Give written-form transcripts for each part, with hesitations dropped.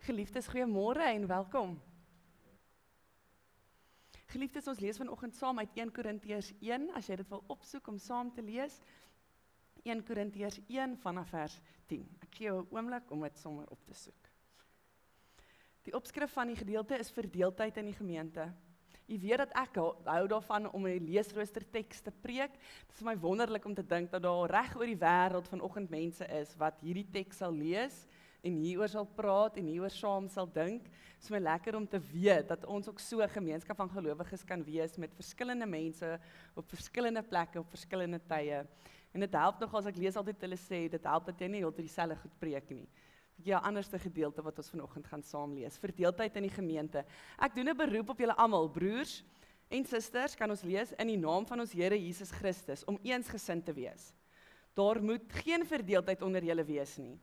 Geliefdes, goeiemôre en welkom. Geliefdes, ons lees vanoggend saam uit 1 Korintiërs 1, as jy dit wil opsoek om saam te lees. 1 Korintiërs 1 vanaf vers 10. Ek gee jou 'n oomblik om dit sommer op te soek. Die opskrif van die gedeelte is verdeeldheid in die gemeente. Jy weet dat ek hou daarvan om 'n leesroosterteks te preek. Dit is vir my wonderlik om te dink dat daar reg oor die wêreld vanoggend mense is wat hierdie teks sal lees en hieroor sal praat en hieroor saam sal dink. Dit is my lekker om te weet dat ons ook so 'n gemeenskap van gelowiges kan wees met verskillende mense op verskillende plekke op verskillende tye. En dit help nog as ek lees altyd hulle sê, dit help dat jy nie altyd dieselfde goed preek nie. Ja, anderste gedeelte wat ons vanoggend gaan saam lees. Verdeeldheid in die gemeente. Ek doen 'n beroep op julle almal, broers en susters, kan ons lees in die naam van ons Here Jesus Christus om eensgesind te wees. Daar moet geen verdeeldheid onder julle wees nie.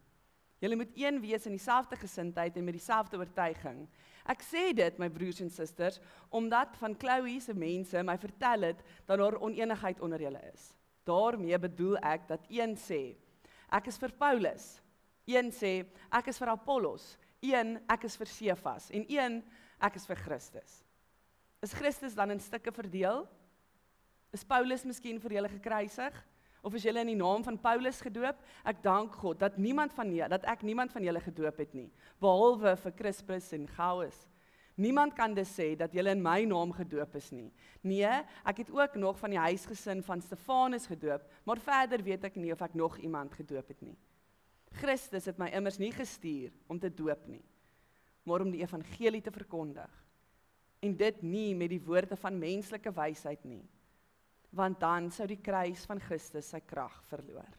Julle moet een wees in dieselfde gesindheid en met dieselfde oortuiging. Ek sê dit, my broers en susters, omdat van Chloe se mense my vertel het dat daar onenigheid onder julle is. Daarmee bedoel ek dat een sê, ek is vir Paulus. Een sê, ek is vir Apollos. Een, ek is vir Cephas. En een, ek is vir Christus. Is Christus dan in stukke verdeel? Is Paulus miskien vir julle gekruisig? Of is julle in die naam van Paulus gedoop? Ek dank God dat ek niemand van julle gedoop het nie, behalwe vir Crispus en Gaius. Niemand kan dus sê dat julle in my naam gedoop is nie. Nee, ek het ook nog van die huisgesin van Stefanus gedoop, maar verder weet ek nie of ek nog iemand gedoop het nie. Christus het my immers nie gestuur om te doop nie, maar om die evangelie te verkondig. En dit nie met die woorde van menslike wysheid nie, want dan sou die kruis van Christus sy krag verloor.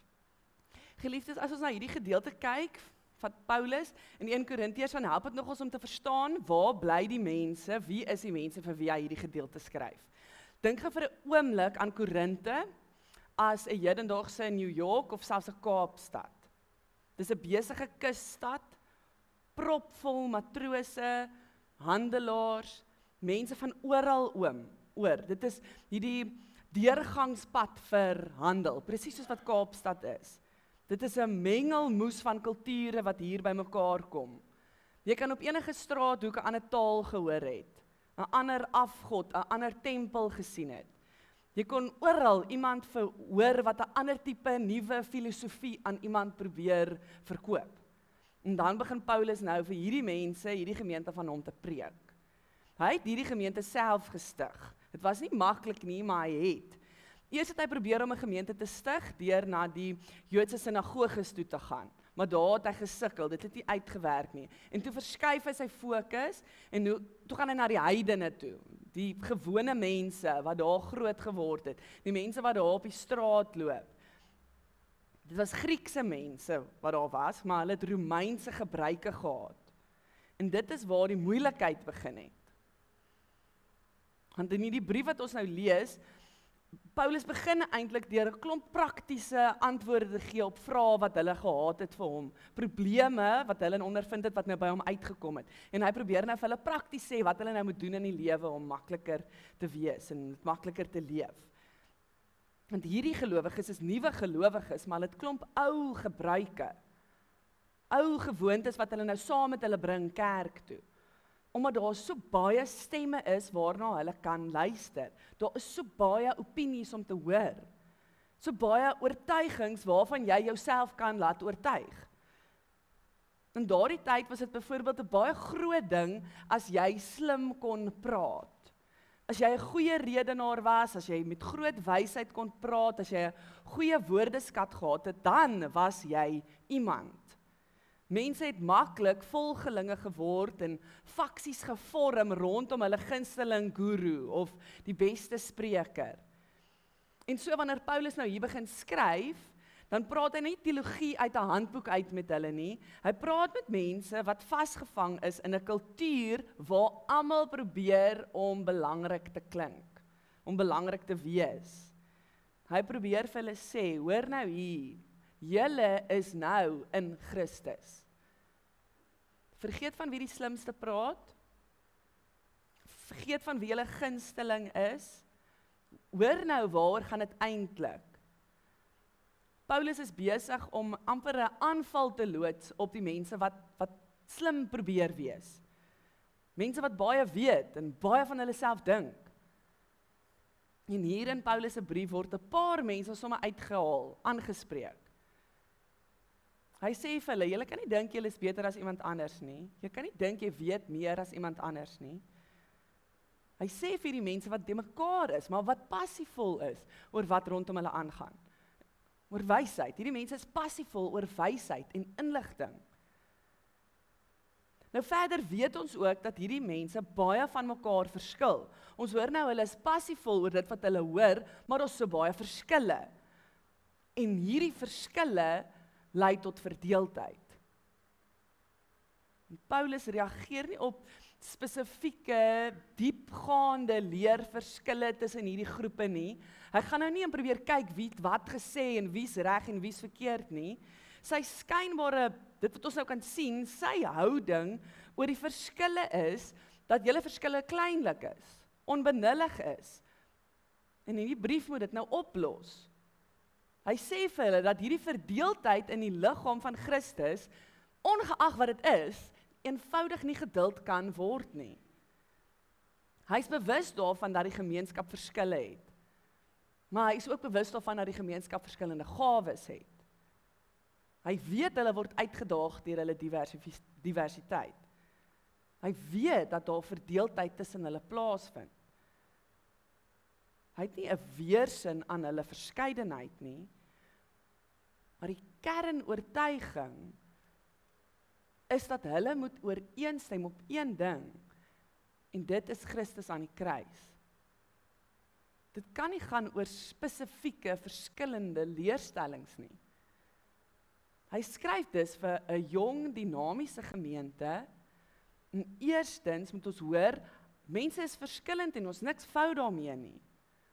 Geliefdes, as ons na hierdie gedeelte kyk van Paulus in 1 Korintiërs, dan help dit nog ons om te verstaan waar bly die mense, wie is die mense vir wie hy hierdie gedeelte skryf. Dink gou vir 'n oomblik aan Korinte as 'n hedendaagse New York of selfs 'n Kaapstad. Dis 'n besige kusstad, propvol matrose, handelaars, mense van oral oor. Dit is hierdie deurgangspad vir handel, presies soos wat Kaapstad is. Dit is 'n mengelmoes van kulture wat hier bymekaar kom. Jy kan op enige straathoek 'n ander taal gehoor het, 'n ander afgod, 'n ander tempel gesien het. Jy kon oral iemand verhoor wat 'n ander tipe nuwe filosofie aan iemand probeer verkoop. En dan begin Paulus nou vir hierdie mense, hierdie gemeente van hom te preek. Hy het hierdie gemeente self gestig. Dit was nie maklik nie, maar hy het. Eers het hy probeer om 'n gemeente te stig deur na die Joodse sinagoges toe te gaan. Maar daar het hy gesukkel, dit het nie uitgewerk nie. En toe verskuif hy sy fokus en toe gaan hy na die heidene toe. Die gewone mense wat daar groot geword het, die mense wat daar op die straat loop. Dit was Griekse mense wat daar was, maar hulle het Romeinse gebruike gehad. En dit is waar die moeilikheid begin het. Want in die brief wat ons nou lees, Paulus begin eintlik deur 'n klomp praktiese antwoorde te gee op vrae wat hulle gehad het vir hom, probleme wat hulle ondervind het wat nou by hom uitgekom het. En hy probeer nou vir hulle prakties sê wat hulle nou moet doen in die lewe om makliker te wees en makliker te leef. Want hierdie gelowiges is nuwe gelowiges, maar hulle het klomp ou gebruike, ou gewoontes wat hulle nou saam met hulle bring kerk toe. Omdat daar so baie stemme is waarna hulle kan luister. Daar is so baie opinies om te hoor. So baie oortuigings waarvan jy jouself kan laat oortuig. In daardie tyd was dit byvoorbeeld 'n baie groot ding as jy slim kon praat. As jy 'n goeie redenaar was, as jy met groot wysheid kon praat, as jy 'n goeie woordeskat gehad het, dan was jy iemand. Mense het maklik volgelinge geword en faksies gevorm rondom hulle gunsteling guru of die beste spreker. En so wanneer Paulus nou hier begin skryf, dan praat hy nie teologie uit 'n handboek uit met hulle nie. Hy praat met mense wat vasgevang is in 'n kultuur waar almal probeer om belangrik te klink, om belangrik te wees. Hy probeer vir hulle sê, hoor nou hier, julle is nou in Christus. Vergeet van wie die slimste praat. Vergeet van wie julle gunsteling is. Hoor nou waar gaan dit eintlik. Paulus is besig om amper 'n aanval te loods op die mense wat slim probeer wees. Mense wat baie weet en baie van hulle self dink. En hier in Paulus se brief word 'n paar mense sommer uitgehaal, aangespreek. Hy sê vir hulle, julle kan nie dink julle is beter as iemand anders nie. Jy kan nie dink jy weet meer as iemand anders nie. Hy sê vir die mense wat de mekaar is, maar wat passievol is oor wat rondom hulle aangaan. Oor wysheid. Hierdie mense is passievol oor wysheid en inligting. Nou verder weet ons ook dat hierdie mense baie van mekaar verskil. Ons hoor nou hulle is passievol oor dit wat hulle hoor, maar ons so baie verskille. En hierdie verskille lei tot verdeeldheid. En Paulus reageer nie op spesifieke, diepgaande leerverskille tussen hierdie groepe nie. Hy gaan nou nie en probeer kyk wie het wat gesê en wie's reg en wie's verkeerd nie. Sy skynbare, dit wat ons nou kan sien, sy houding oor die verskille is, dat julle verskille kleinlik is, onbenullig is. En in die brief moet dit nou oplos. Hy sê vir hulle dat hierdie verdeeldheid in die liggaam van Christus, ongeag wat dit is, eenvoudig nie geduld kan word nie. Hy is bewus daarvan dat die gemeenskap verskille het. Maar hy is ook bewus daarvan dat die gemeenskap verskillende gawes het. Hy weet hulle word uitgedaag deur hulle diversiteit. Hy weet dat daar verdeeldheid tussen hulle plaasvind. Hy het nie 'n weersin aan hulle verskeidenheid nie, maar die kernoortuiging is dat hulle moet ooreenstem op een ding, en dit is Christus aan die kruis. Dit kan nie gaan oor spesifieke verskillende leerstellings nie. Hy skryf dus vir 'n jong, dinamiese gemeente, en eerstens moet ons hoor, mense is verskillend en ons niks fout daarmee nie.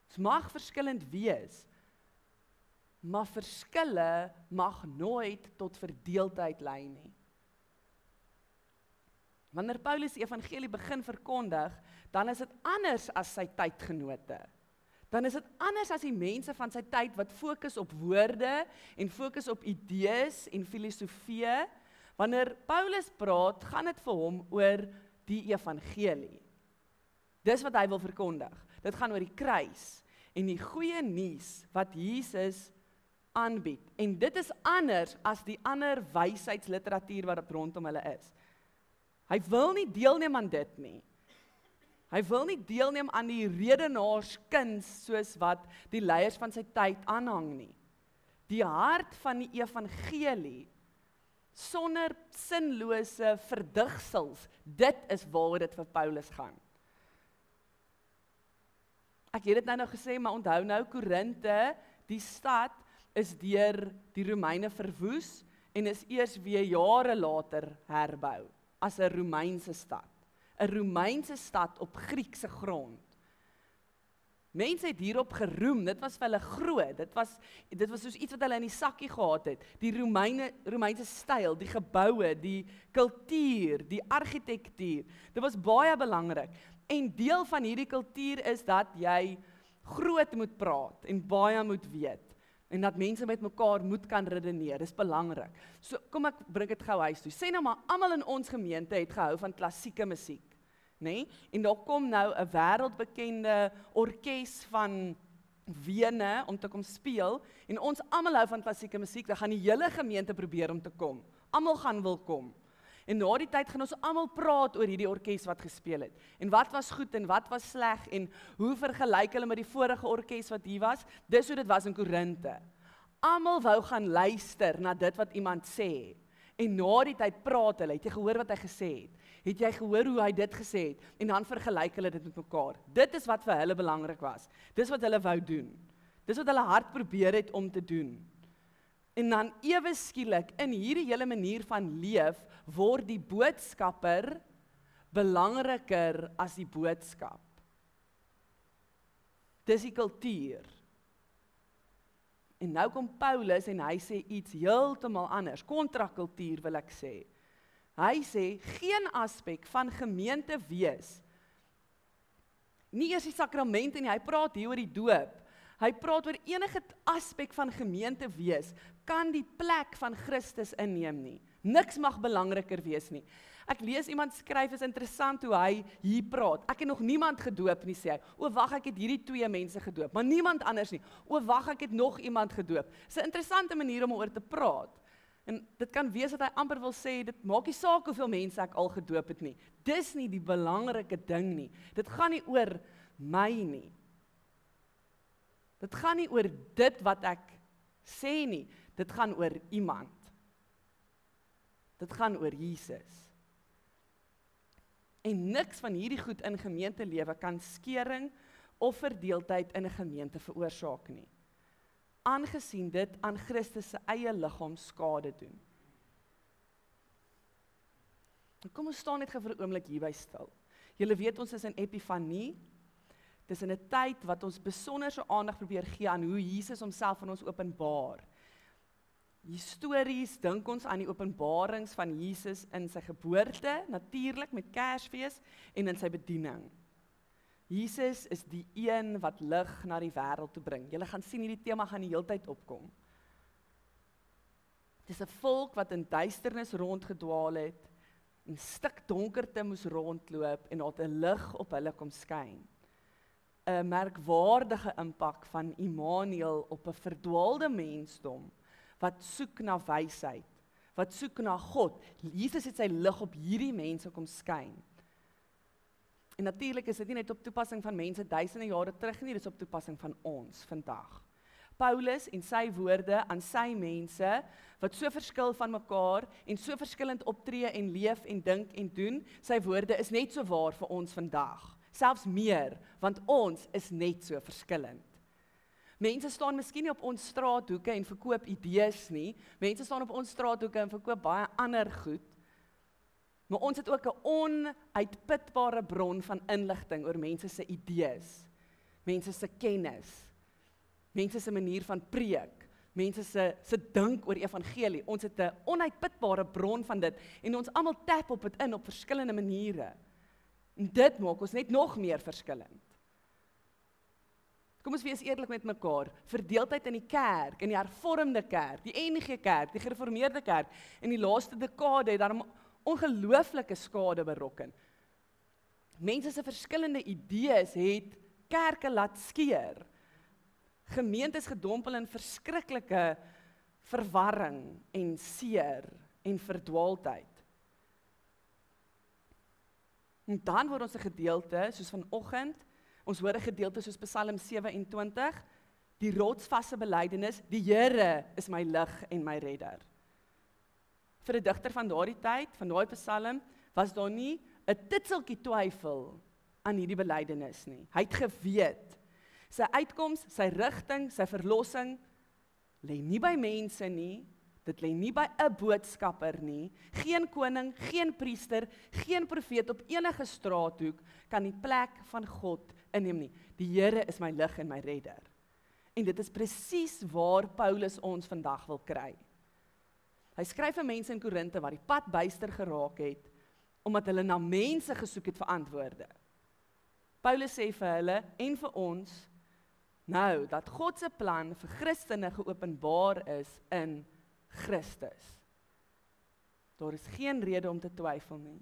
Ons mag verskillend wees, maar verskille mag nooit tot verdeeldheid lei nie. Wanneer Paulus die evangelie begin verkondig, dan is dit anders as sy tydgenote. Dan is dit anders as die mense van sy tyd wat fokus op woorde en fokus op idees en filosofie. Wanneer Paulus praat, gaan dit vir hom oor die evangelie. Dis wat hy wil verkondig. Dit gaan oor die kruis en die goeie nuus wat Jesus aanbied. En dit is anders as die ander wysheidsliteratuur wat rondom hulle is. Hy wil nie deelneem aan dit nie. Hy wil nie deelneem aan die redenaarskuns soos wat die leiers van sy tyd aanhang nie. Die hart van die evangelie, sonder sinlose verdigsels, dit is waaroor dit vir Paulus gaan. Ek het dit nou gesê, maar onthou nou, Korinthe, die stad, is deur die Romeine verwoes en is eers weer jare later herbou, as 'n Romeinse stad. 'n Romeinse stad op Griekse grond. Mense het hierop geroem, dit was vir hulle groot, dit was soos iets wat hulle in die sakkie gehad het, die Romeinse styl, die geboue, die kultuur, die argitektuur, dit was baie belangrik, en deel van hierdie kultuur is dat jy groot moet praat, en baie moet weet, en dat mense met mekaar moet kan redeneer, dis belangrik. So, kom ek bring dit gou huis toe, sê nou maar, almal in ons gemeente het gehou van klassieke musiek, nee? En daar kom nou 'n wêreldbekende orkes van Wene om te kom speel, en ons almal hou van klassieke musiek, dan gaan die hele gemeente probeer om te kom. Almal gaan wil kom. En na die tyd gaan ons almal praat oor hierdie orkes wat gespeel het. En wat was goed en wat was sleg en hoe vergelyk hulle met die vorige orkes wat hier was? Dis hoe dit was in Korinthe. Almal wou gaan luister na dit wat iemand sê. En na die tyd praat hulle, het jy gehoor wat hy gesê het? Het jy gehoor hoe hy dit gesê het? En dan vergelyk hulle dit met mekaar. Dit is wat vir hulle belangrik was. Dis wat hulle wou doen. Dis wat hulle hard probeer het om te doen. En dan ewe skielik, in hierdie hele manier van leef, word die boodskapper belangriker as die boodskap. Dis die kultuur. En nou kom Paulus en hy sê iets heeltemal anders, kontrakultuur wil ek sê. Hy sê, geen aspek van gemeente wees, nie eers die sakramente nie, hy praat hier oor die doop, hy praat oor enige aspek van gemeente wees, kan die plek van Christus inneem nie. Niks mag belangriker wees nie. Ek lees iemand skryf, is interessant hoe hy hier praat. Ek het nog niemand gedoop nie, sê hy. O wag, ek het hierdie 2 mense gedoop, maar niemand anders nie. O wag, ek het nog iemand gedoop. Dis 'n interessante manier om oor te praat. En dit kan wees dat hy amper wil sê, dit maak nie saak hoeveel mense ek al gedoop het nie. Dis nie die belangrike ding nie. Dit gaan nie oor my nie. Dit gaan nie oor dit wat ek sê nie. Dit gaan oor iemand. Dit gaan oor Jesus. En niks van hierdie goed in gemeentelewe kan skeuring of verdeeldheid in 'n gemeente veroorsaak nie, aangesien dit aan Christus se eie liggaam skade doen. Kom ons staan net vir 'n oomblik hierby stil. Julle weet ons is in Epifanie. Dis in 'n tyd wat ons besonderse aandag probeer gee aan hoe Jesus homself aan ons openbaar. Histories dink ons aan die openbarings van Jesus in sy geboorte, natuurlik met Kersfees, en in sy bediening. Jesus is die een wat lig na die wêreld toe bring. Julle gaan sien hierdie tema gaan die hele tyd opkom. Dit is 'n volk wat in duisternis rondgedwaal het, in stikdonkerte moes rondloop en daar 'n lig op hulle kom skyn. 'n Merkwaardige impak van Immanuel op 'n verdwaalde mensdom wat soek na wysheid, wat soek na God. Jesus het sy lig op hierdie mense kom skyn. En natuurlik is dit nie net op toepassing van mense duisende jare terug nie, dit is op toepassing van ons vandag. Paulus en sy woorde aan sy mense, wat so verskil van mekaar en so verskillend optree en leef en dink en doen, sy woorde is net so waar vir ons vandag. Selfs meer, want ons is net so verskillend. Mense staan miskien nie op ons straathoeke en verkoop idees nie. Mense staan op ons straathoeke en verkoop baie ander goed. Maar ons het ook 'n onuitputbare bron van inligting oor mense se idees, mense se kennis, mense se manier van preek, mense se dink oor evangelie. Ons het 'n onuitputbare bron van dit en ons almal tap op dit in op verskillende maniere. En dit maak ons net nog meer verskillend. Kom ons wees eerlik met mekaar, verdeeldheid in die kerk, in die hervormde kerk, die NG Kerk, die gereformeerde kerk, in die laaste dekade het daar ongelooflike skade berokken. Mense se verskillende idees het kerke laat skeur. Gemeentes gedompel in verskriklike verwarring en seer en verdwaaldheid. En dan word ons 'n gedeelte, soos vanoggend, ons hoor 'n gedeelte soos Psalm 27, die rotsvaste belydenis, die Here is my lig en my redder. Vir 'n digter van daardie tyd, van daai Psalm, was daar nie 'n titseltjie twyfel aan hierdie belydenis nie. Hy het geweet, sy uitkoms, sy rigting, sy verlossing, lê nie by mense nie, dit lê nie by 'n boodskapper nie, geen koning, geen priester, geen profeet op enige straathoek kan die plek van God inneem nie. Die Here is my lig en my redder. En dit is presies waar Paulus ons vandag wil kry. Hy skryf vir mense in Korinte wat die pad byster geraak het, omdat hulle na mense gesoek het vir antwoorde. Paulus sê vir hulle en vir ons, nou, dat God se plan vir Christene geopenbaar is in Christus. Daar is geen rede om te twyfel nie.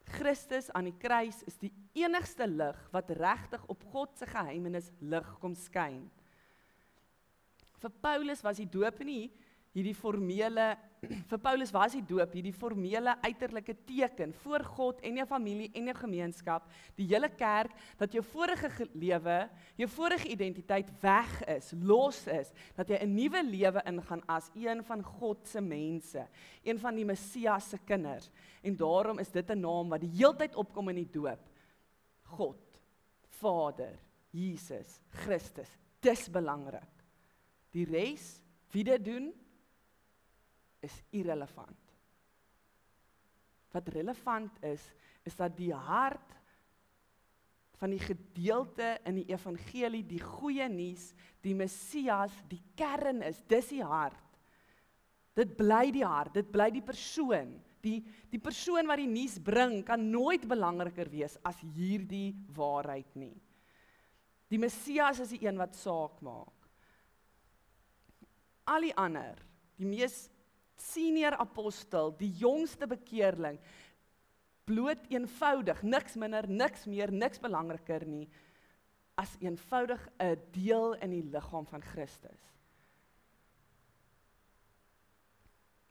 Christus aan die kruis is die enigste lig wat regtig op God se geheimenis lig kom skyn. Vir Paulus was die doop nie hierdie formele uiterlike teken voor God en jou familie en jou gemeenskap, die hele kerk, dat jou vorige lewe, jou vorige identiteit weg is, los is, dat jy 'n nuwe lewe ingaan as een van God se mense, een van die Messias se kinders. En daarom is dit 'n naam wat die heeltyd opkom in die doop. God, Vader, Jesus, Christus, dis belangrik. Die res, wie dit doen, is irrelevant. Wat relevant is dat die hart van die gedeelte in die evangelie, die goeie nuus, die Messias, die kern is, dis die hart. Dit bly die hart, dit bly die persoon. Die persoon wat die nuus bring, kan nooit belangriker wees as hierdie waarheid nie. Die Messias is die een wat saak maak. Al die ander, die mees senior apostel, die jongste bekeerling, bloot eenvoudig, niks minder, niks meer, niks belangriker nie, as eenvoudig 'n deel in die liggaam van Christus.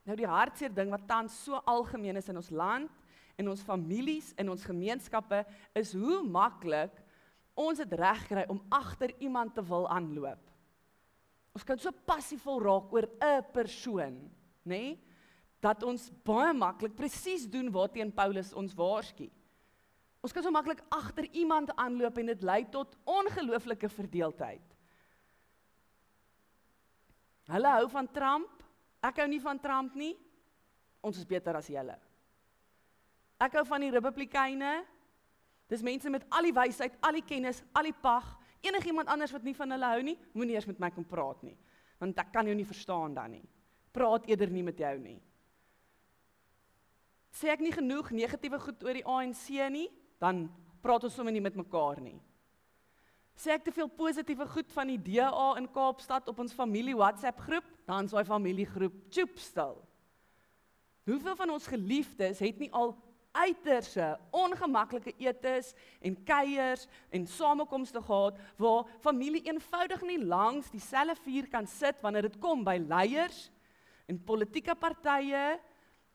Nou die hartseer ding wat tans so algemeen is in ons land, in ons families, in ons gemeenskappe, is hoe maklik ons het reg kry om agter iemand te wil aanloop. Ons kan so passievol raak oor 'n persoon, nê? Dat ons baie maklik presies doen waarteen Paulus ons waarsku. Ons kan so maklik agter iemand aanloop en dit lei tot ongelooflike verdeeldheid. Hulle hou van Trump, ek hou nie van Trump nie, ons is beter as julle. Ek hou van die Republikeine, dis mense met al die wysheid, al die kennis, al die pag, enigiemand anders wat nie van hulle hou nie, moenie eers met my kom praat nie, want ek kan jou nie verstaan dan nie. Praat eerder nie met jou nie. Sê ek nie genoeg negatiewe goed oor die ANC nie, dan praat ons sommer nie met mekaar nie. Sê ek te veel positiewe goed van die DA in Kaapstad op ons familie WhatsApp groep, dan is daai familiegroep tjoep stil. Hoeveel van ons geliefdes het nie al uiterse, ongemaklike etes en kuiers en samekomste gehad, waar familie eenvoudig nie langs dieselfde vuur kan sit wanneer dit kom by leiers en politieke partye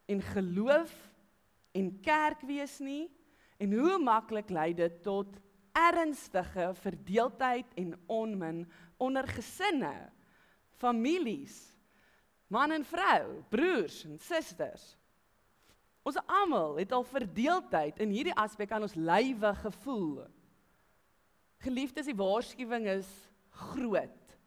en geloof en kerk wees nie, en hoe maklik lei dit tot ernstige verdeeldheid en onmin onder gesinne, families, man en vrou, broers en susters. Ons almal het al verdeeldheid in hierdie aspek aan ons lywe gevoel. Geliefdes, die waarskuwing is groot.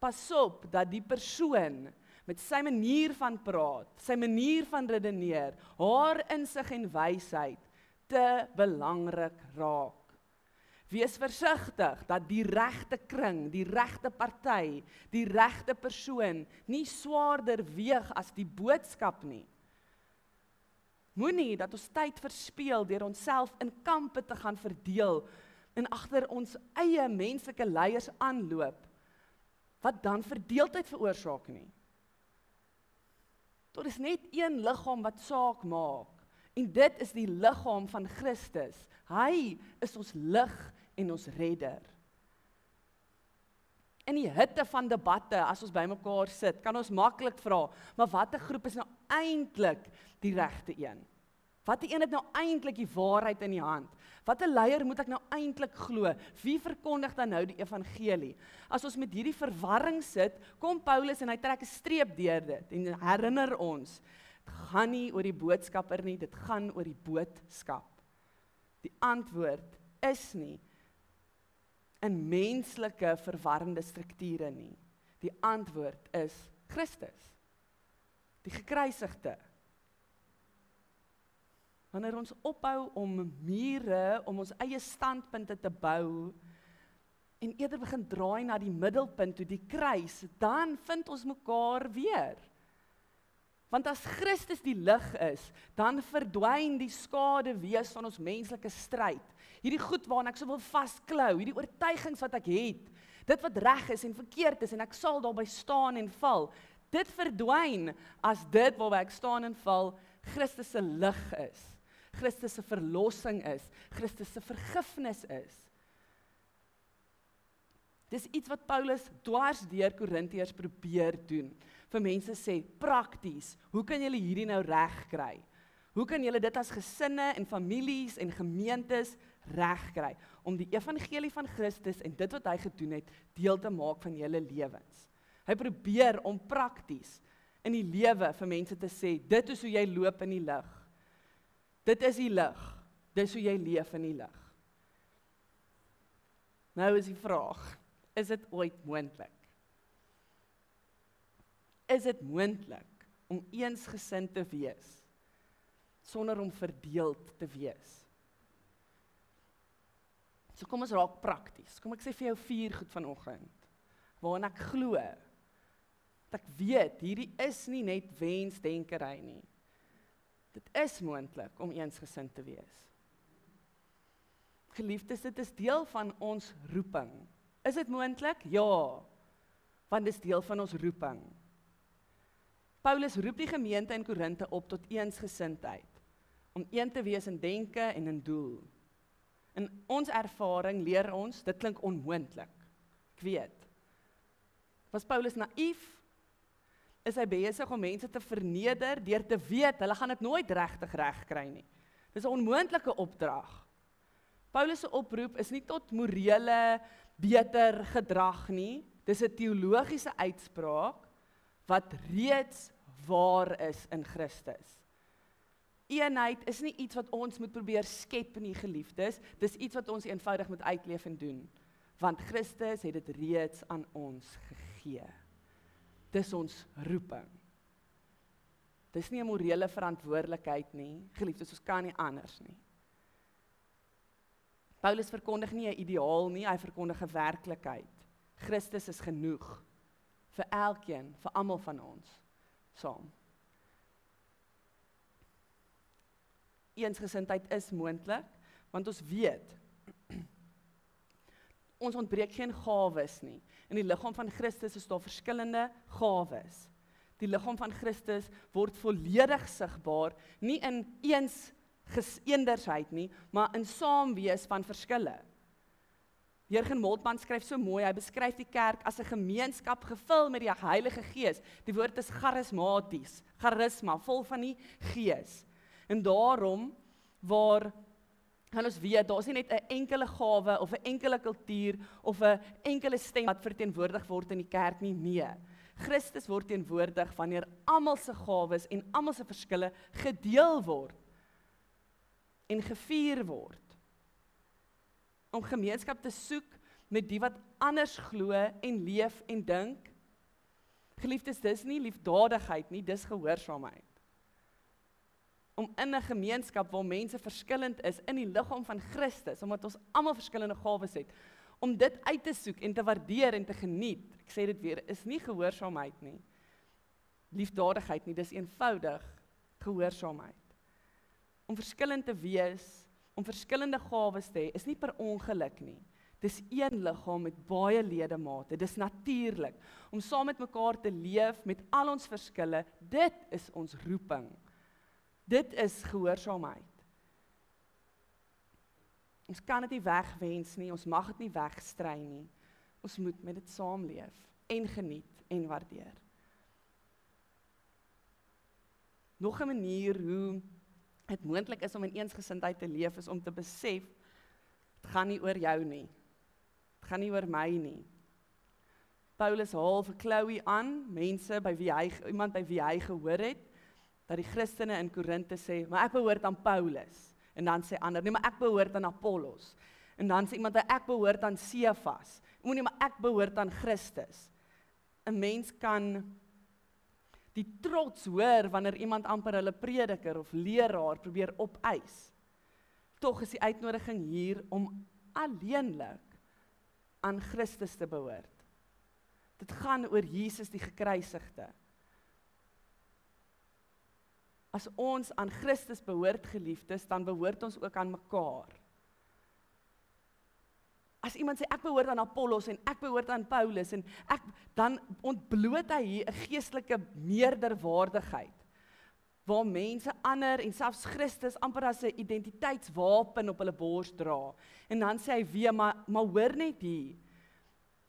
Pas op dat die persoon met sy manier van praat, sy manier van redeneer, haar insig en wysheid te belangrik raak. Wees versigtig dat die regte kring, die regte party, die regte persoon nie swaarder weeg as die boodskap nie. Moenie dat ons tyd verspeel deur onsself in kampe te gaan verdeel en agter ons eie menslike leiers aanloop, wat dan verdeeldheid veroorsaak nie. Daar is net een liggaam wat saak maak, en dit is die liggaam van Christus. Hy is ons lig en ons redder. In die hitte van debatte, as ons by mekaar sit, kan ons maklik vra, maar watter groep is nou eintlik die regte een? Watter een het nou eintlik die waarheid in die hand? Watter leier moet ek nou eintlik glo? Wie verkondig dan nou die evangelie? As ons met hierdie verwarring sit, kom Paulus en hy trek 'n streep deur dit en herinner ons, dit gaan nie oor die boodskapper nie, dit gaan oor die boodskap. Die antwoord is nie in menslike verwarrende strukture nie. Die antwoord is Christus, die gekruisigde. Wanneer ons ophou om mure, om ons eie standpunte te bou, en eerder begin draai na die middelpunt toe, die kruis, dan vind ons mekaar weer. Want as Christus die lig is, dan verdwyn die skade wees van ons menslike stryd. Hierdie goed waaraan ek so wil vasklou, hierdie oortuigings wat ek het, dit wat reg is en verkeerd is, en ek sal daarby staan en val, dit verdwyn as dit waarby ek staan en val, Christus se lig is. Christus se verlossing is, Christus se vergifnis is. Dis iets wat Paulus dwars deur Korintiërs probeer doen. Vir mense sê, prakties, hoe kan julle hierdie nou reg kry? Hoe kan julle dit as gesinne en families en gemeentes reg kry? Om die evangelie van Christus en dit wat hy gedoen het, deel te maak van julle lewens. Hy probeer om prakties in die lewe vir mense te sê, dit is hoe jy loop in die lig. Dit is die lig, dis hoe jy leef in die lig. Nou is die vraag, is dit ooit moontlik? Is dit moontlik om eensgesind te wees, sonder om verdeeld te wees? So kom ons raak prakties. Kom ek sê vir jou 4 goed vanoggend, waarin ek glo, dat ek weet, hierdie is nie net wensdenkery nie. Dit is moontlik om eensgesind te wees. Geliefdes, dit is deel van ons roeping. Is dit moontlik? Ja, want dit is deel van ons roeping. Paulus roep die gemeente in Korinthe op tot eensgesindheid, om een te wees in denke en in doel. In ons ervaring leer ons, dit klink onmoontlik. Ek weet. Was Paulus naïef? Is hy besig om mense te verneder deur te weet, hulle gaan dit nooit regtig reg kry nie. Dis 'n onmoontlike opdrag. Paulus se oproep is nie tot morele, beter gedrag nie. Dis 'n teologiese uitspraak wat reeds waar is in Christus. Eenheid is nie iets wat ons moet probeer skep nie, geliefdes. Dis iets wat ons eenvoudig moet uitleef en doen. Want Christus het dit reeds aan ons gegee. Dis ons roeping. Dis nie 'n morele verantwoordelikheid nie. Geliefdes, ons kan nie anders nie. Paulus verkondig nie 'n ideaal nie, hy verkondig 'n werklikheid. Christus is genoeg vir elkeen, vir almal van ons saam. Eensgesindheid is moontlik, want ons weet, ons ontbreek geen gawes nie. In die liggaam van Christus is daar verskillende gawes. Die liggaam van Christus word volledig sigbaar, nie in eendersheid nie, maar in saamwees van verskille. Jurgen Moltmann skryf so mooi, hy beskryf die kerk as 'n gemeenskap gevul met die Heilige Gees. Die woord is charismaties, charisma, vol van die Gees. En daarom, waar ons weet, daar is nie net 'n enkele gawe, of 'n enkele kultuur, of 'n enkele stem wat verteenwoordig word in die kerk nie, nee. Christus word teenwoordig wanneer almal se gawes en almal se verskille gedeel word en gevier word. Om gemeenskap te soek met die wat anders glo en leef en dink. Geliefdes, dis nie liefdadigheid nie, dis gehoorsaamheid. Om in 'n gemeenskap waar mense verskillend is in die liggaam van Christus, omdat ons almal verskillende gawes het, om dit uit te soek en te waardeer en te geniet, ek sê dit weer, is nie gehoorsaamheid nie, liefdadigheid nie, dis eenvoudig gehoorsaamheid. Om verskillend te wees, om verskillende gawes te hê, is nie per ongeluk nie. Dis een liggaam met baie ledemate, dis natuurlik. Om saam met mekaar te leef met al ons verskille, dit is ons roeping. Dit is gehoorsaamheid. Ons kan dit nie wegwens nie, ons mag dit nie wegstry nie. Ons moet met dit saamleef en geniet en waardeer. Nog 'n manier hoe het moontlik is om in eensgesindheid te leef, is om te besef, het gaan nie oor jou nie. Het gaan nie oor my nie. Paulus haal vir Chloe aan, iemand by wie hy gehoor het, dat die Christene in Korinthe sê, maar ek behoort aan Paulus. En dan sê ander, nee, maar ek behoort aan Apollos. En dan sê iemand, ek behoort aan Cephas. Nee, maar ek behoort aan Christus. 'n Mens kan die trots hoor wanneer iemand amper hulle prediker of leraar probeer opeis. Tog is die uitnodiging hier om alleenlik aan Christus te behoort. Dit gaan oor Jesus die gekruisigde. As ons aan Christus behoort, geliefdes, dan behoort ons ook aan mekaar. As iemand sê, ek behoort aan Apollos en ek behoort aan Paulus, dan ontbloot hy hier 'n geestelike meerderwaardigheid, waar mense ander en selfs Christus amper as 'n identiteitswapen op hulle bors dra. En dan sê hy weer, maar hoor net hier,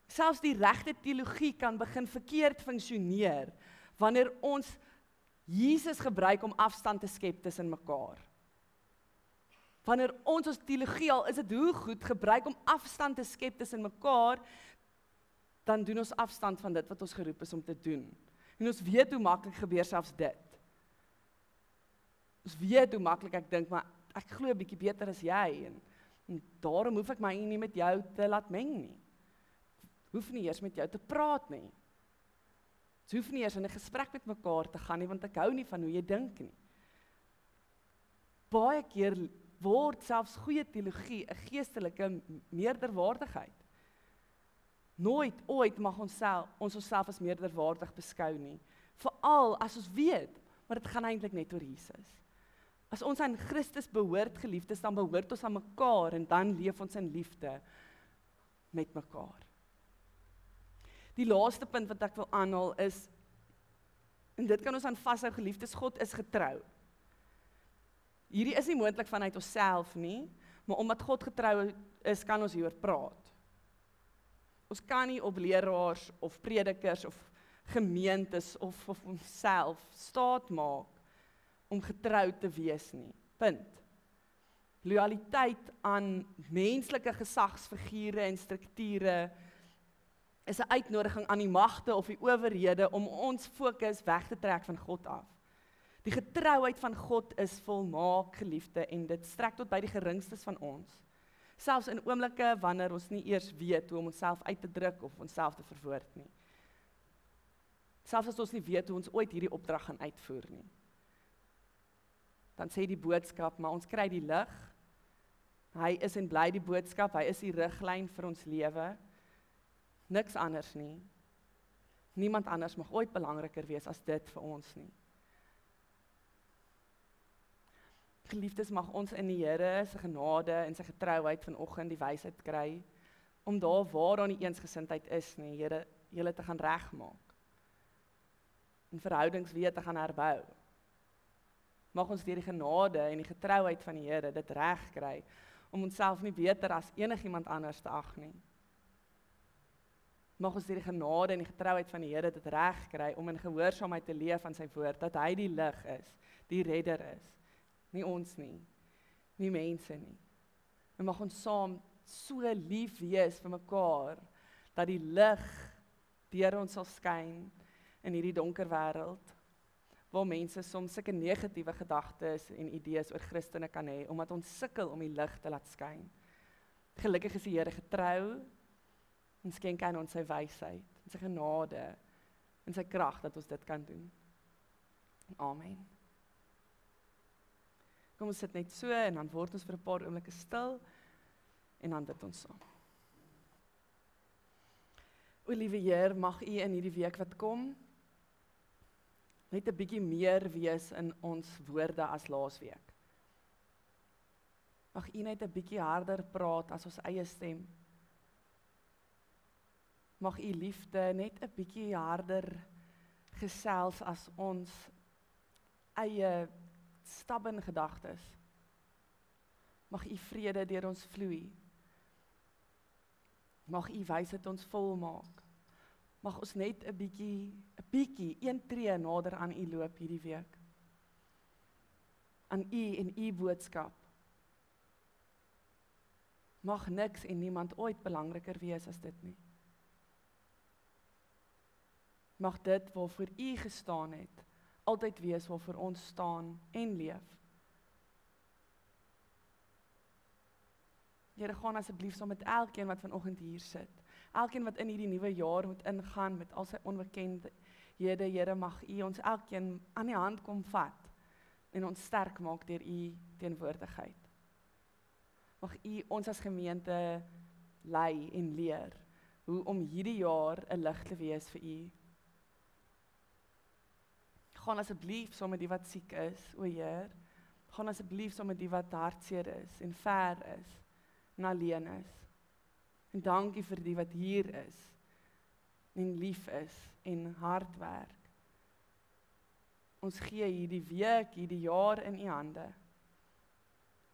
selfs die regte teologie kan begin verkeerd funksioneer, wanneer ons Jesus gebruik om afstand te skep tussen mekaar. Wanneer ons teologie, al is dit hoe goed, gebruik om afstand te skep tussen mekaar, dan doen ons afstand van dit wat ons geroep is om te doen. En ons weet hoe maklik gebeur selfs dit. Ons weet hoe maklik ek dink, maar ek glo 'n bietjie beter as jy, en daarom hoef ek my nie met jou te laat meng nie. Hoef nie eers met jou te praat nie. Ons hoef nie eers in 'n gesprek met mekaar te gaan nie, want ek hou nie van hoe jy dink nie. Baie keer word selfs goeie teologie 'n geestelike meerderwaardigheid. Nooit ooit mag ons onsself as meerderwaardig beskou nie. Veral as ons weet, maar dit gaan eintlik net oor Jesus. As ons aan Christus behoort, geliefdes, dan behoort ons aan mekaar en dan leef ons in liefde met mekaar. Die laaste punt wat ek wil aanhaal is, En dit kan ons aan vashou, geliefdes, God is getrou. Hierdie is nie moontlik vanuit onsself nie, maar omdat God getrou is, kan ons hieroor praat. Ons kan nie op leraars of predikers of gemeentes of onsself staat maak om getrou te wees nie. Punt. Loyaliteit aan menslike gesagsfigure en strukture is 'n uitnodiging aan die magte of die owerhede om ons fokus weg te trek van God af. Die getrouheid van God is volmaak, geliefde, en dit strek tot by die geringstes van ons. Selfs in oomblikke wanneer ons nie eers weet hoe om onsself uit te druk of onsself te verwoord nie. Selfs as ons nie weet hoe ons ooit hierdie opdrag gaan uitvoer nie. Dan sê die boodskap, maar ons kry die lig. Hy is en bly die boodskap, hy is die riglyn vir ons lewe. Niks anders nie. Niemand anders mag ooit belangriker wees as dit vir ons nie. Geliefdes, mag ons in die Here se genade en sy getrouheid vanoggend die wysheid kry, om daar waar daar nie eensgesindheid is nie, Here, julle te gaan regmaak. En verhoudings weer te gaan herbou. Mag ons deur die genade en die getrouheid van die Here dit reg kry, om onsself nie beter as enigiemand anders te ag nie. Mag ons deur die genade en die getrouheid van die Here dit reg kry, om in gehoorsaamheid te leef aan sy woord, dat hy die lig is, die redder is. Nie ons nie, nie mense nie. En mag ons saam so lief wees vir mekaar, dat die lig deur ons sal skyn in hierdie donker wêreld, waar mense soms sulke negatiewe gedagtes en idees oor Christene kan hê, omdat ons sukkel om die lig te laat skyn. Gelukkig is die Here getrou, en skenk aan ons sy wysheid, en sy genade, en sy krag dat ons dit kan doen. Amen. Kom ons sit net so, en dan word ons vir 'n paar oomblikke stil, en dan bid ons saam. O liewe Heer, mag U in hierdie week wat kom, net 'n bietjie meer wees in ons woorde as laasweek. Mag U net 'n bietjie harder praat as ons eie stem. Mag U liefde net 'n bietjie harder gesels as ons eie stubborn gedagtes. Mag U vrede deur ons vloei. Mag U wysheid ons volmaak. Mag ons net 'n bietjie, een tree nader aan U loop hierdie week. Aan U en U boodskap. Mag niks en niemand ooit belangriker wees as dit nie. Mag dit waarvoor U gestaan het, altyd wees waarvoor ons staan en leef. Here, gaan asseblief saam met elkeen wat vanoggend hier sit. Elkeen wat in hierdie nuwe jaar moet ingaan met al sy onbekendhede, Here, mag U ons elkeen aan die hand kom vat en ons sterk maak deur U teenwoordigheid. Mag U ons as gemeente lei en leer hoe om hierdie jaar 'n lig te wees vir U. Gaan asseblief saam met die wat siek is, o Heer. Gaan asseblief saam met die wat hartseer is en ver is en alleen is. En dankie vir die wat hier is en lief is en hard werk. Ons gee hierdie week, hierdie jaar in U hande.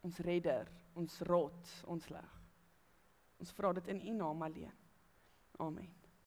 Ons redder, ons rots, ons lig. Ons vra dit in U naam alleen. Amen.